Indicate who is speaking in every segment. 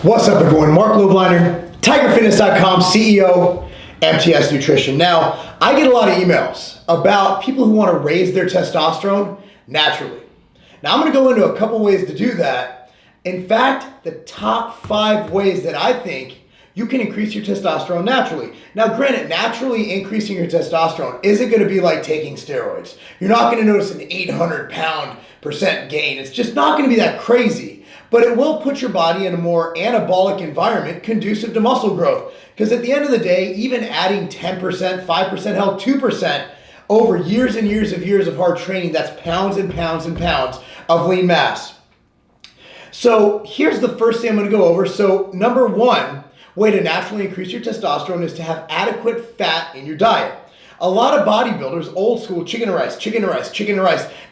Speaker 1: What's up, everyone? Marc Lobliner, TigerFitness.com, CEO, MTS Nutrition. Now, I get a lot of emails about people who want to raise their testosterone naturally. Now, I'm going to go into a couple ways to do that. In fact, the top 5 ways that I think you can increase your testosterone naturally. Now, granted, naturally increasing your testosterone isn't going to be like taking steroids. You're not going to notice an 800% gain. It's just not going to be that crazy. But it will put your body in a more anabolic environment conducive to muscle growth. Because at the end of the day, even adding 10%, 5%, hell, 2% over years and years of hard training, that's pounds and pounds and pounds of lean mass. So here's the first thing I'm going to go over. So number 1 way to naturally increase your testosterone is to have adequate fat in your diet. A lot of bodybuilders, old school, chicken and rice,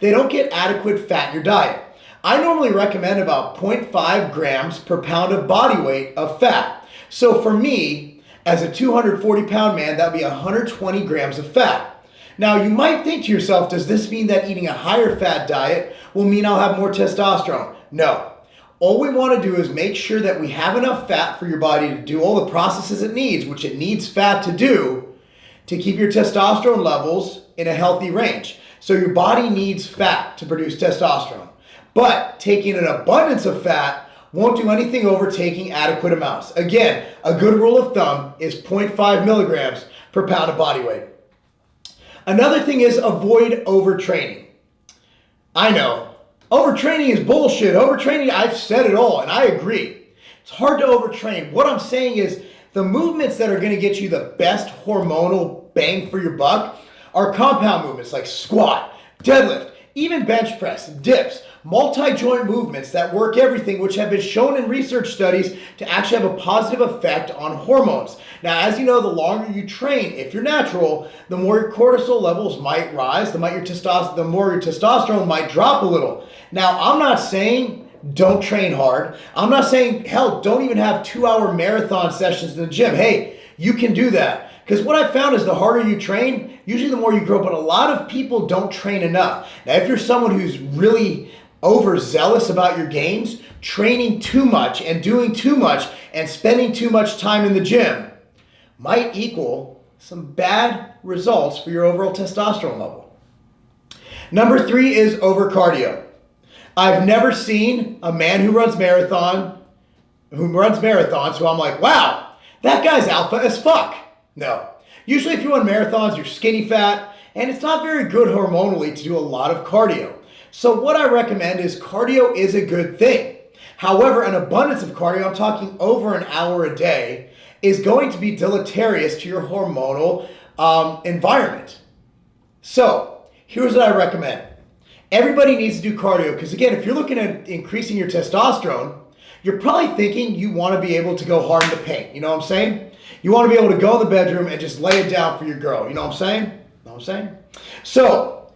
Speaker 1: they don't get adequate fat in your diet. I normally recommend about 0.5 grams per pound of body weight of fat. So for me, as a 240-pound man, that would be 120 grams of fat. Now, you might think to yourself, does this mean that eating a higher fat diet will mean I'll have more testosterone? No. All we want to do is make sure that we have enough fat for your body to do all the processes it needs, which it needs fat to do, to keep your testosterone levels in a healthy range. So your body needs fat to produce testosterone. But taking an abundance of fat won't do anything over taking adequate amounts. Again, a good rule of thumb is 0.5 milligrams per pound of body weight. Another thing is avoid overtraining. I know, overtraining is bullshit. Overtraining, I've said it all, and I agree. It's hard to overtrain. What I'm saying is the movements that are going to get you the best hormonal bang for your buck are compound movements like squat, deadlift, even bench press, dips, multi-joint movements that work everything, which have been shown in research studies to actually have a positive effect on hormones. Now, as you know, the longer you train, if you're natural, the more your cortisol levels might rise, the more your testosterone might drop a little. Now, I'm not saying don't train hard. I'm not saying, hell, don't even have 2-hour marathon sessions in the gym. Hey, you can do that. Because what I found is the harder you train, usually the more you grow, but a lot of people don't train enough. Now, if you're someone who's really overzealous about your gains, training too much and doing too much and spending too much time in the gym might equal some bad results for your overall testosterone level. Number 3 is over cardio. I've never seen a man who runs marathons who I'm like, wow, that guy's alpha as fuck. No. Usually if you run marathons, you're skinny fat, and it's not very good hormonally to do a lot of cardio. So what I recommend is cardio is a good thing. However, an abundance of cardio, I'm talking over an hour a day, is going to be deleterious to your hormonal environment. So here's what I recommend. Everybody needs to do cardio because, again, if you're looking at increasing your testosterone, you're probably thinking you want to be able to go hard in the paint. You know what I'm saying? You want to be able to go in the bedroom and just lay it down for your girl. You know what I'm saying? You know what I'm saying? So,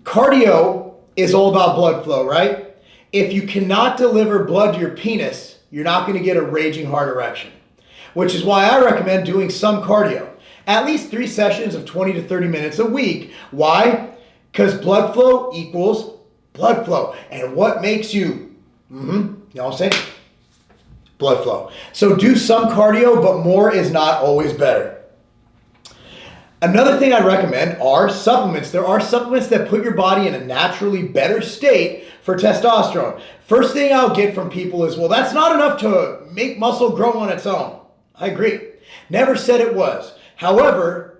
Speaker 1: cardio is all about blood flow, right? If you cannot deliver blood to your penis, you're not going to get a raging hard erection. Which is why I recommend doing some cardio. At least 3 sessions of 20 to 30 minutes a week. Why? Because blood flow equals blood flow. And what makes you, you know what I'm saying? Blood flow. So do some cardio, but more is not always better. Another thing I recommend are supplements. There are supplements that put your body in a naturally better state for testosterone. First thing I'll get from people is, well, that's not enough to make muscle grow on its own. I agree. Never said it was. However,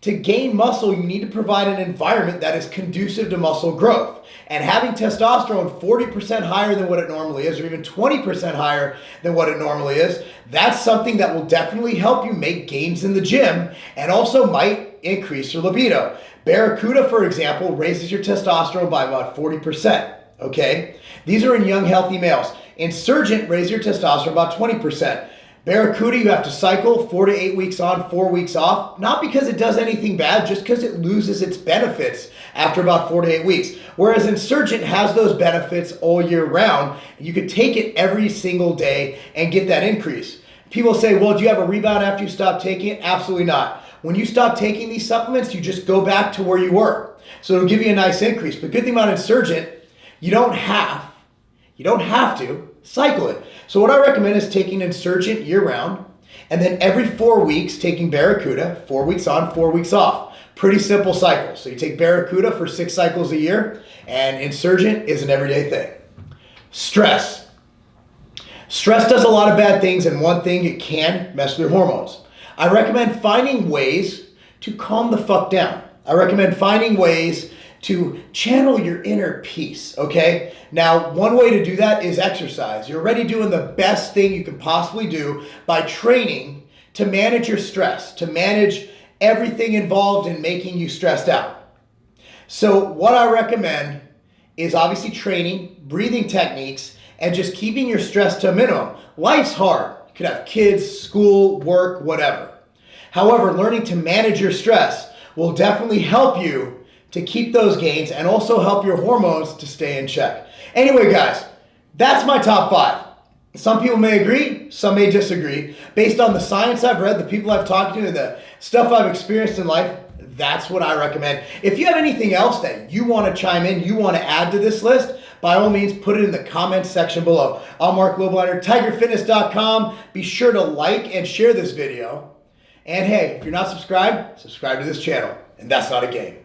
Speaker 1: to gain muscle, you need to provide an environment that is conducive to muscle growth. And having testosterone 40% higher than what it normally is, or even 20% higher than what it normally is, that's something that will definitely help you make gains in the gym and also might increase your libido. Barracuda, for example, raises your testosterone by about 40%. Okay? These are in young, healthy males. Insurgent raises your testosterone about 20%. Barracuda, you have to cycle 4 to 8 weeks on, 4 weeks off, not because it does anything bad, just because it loses its benefits after about 4 to 8 weeks. Whereas Insurgent has those benefits all year round. You could take it every single day and get that increase. People say, well, do you have a rebound after you stop taking it? Absolutely not. When you stop taking these supplements, you just go back to where you were. So it'll give you a nice increase. But good thing about Insurgent, you don't have You don't have to. Cycle it. So what I recommend is taking Insurgent year-round, and then every 4 weeks taking Barracuda, 4 weeks on, 4 weeks off. Pretty simple cycle. So you take Barracuda for 6 cycles a year, and Insurgent is an everyday thing. Stress. Stress does a lot of bad things, and one thing, it can mess with your hormones. I recommend finding ways to calm the fuck down. I recommend finding ways to channel your inner peace, okay? Now, one way to do that is exercise. You're already doing the best thing you can possibly do by training to manage your stress, to manage everything involved in making you stressed out. So what I recommend is obviously training, breathing techniques, and just keeping your stress to a minimum. Life's hard. You could have kids, school, work, whatever. However, learning to manage your stress will definitely help you to keep those gains and also help your hormones to stay in check. Anyway, guys, that's my top 5. Some people may agree, some may disagree. Based on the science I've read, the people I've talked to, and the stuff I've experienced in life, that's what I recommend. If you have anything else that you want to chime in, you want to add to this list, by all means, put it in the comments section below. I'm Marc Lobliner, tigerfitness.com. Be sure to like and share this video. And hey, if you're not subscribed, subscribe to this channel. And that's not a game.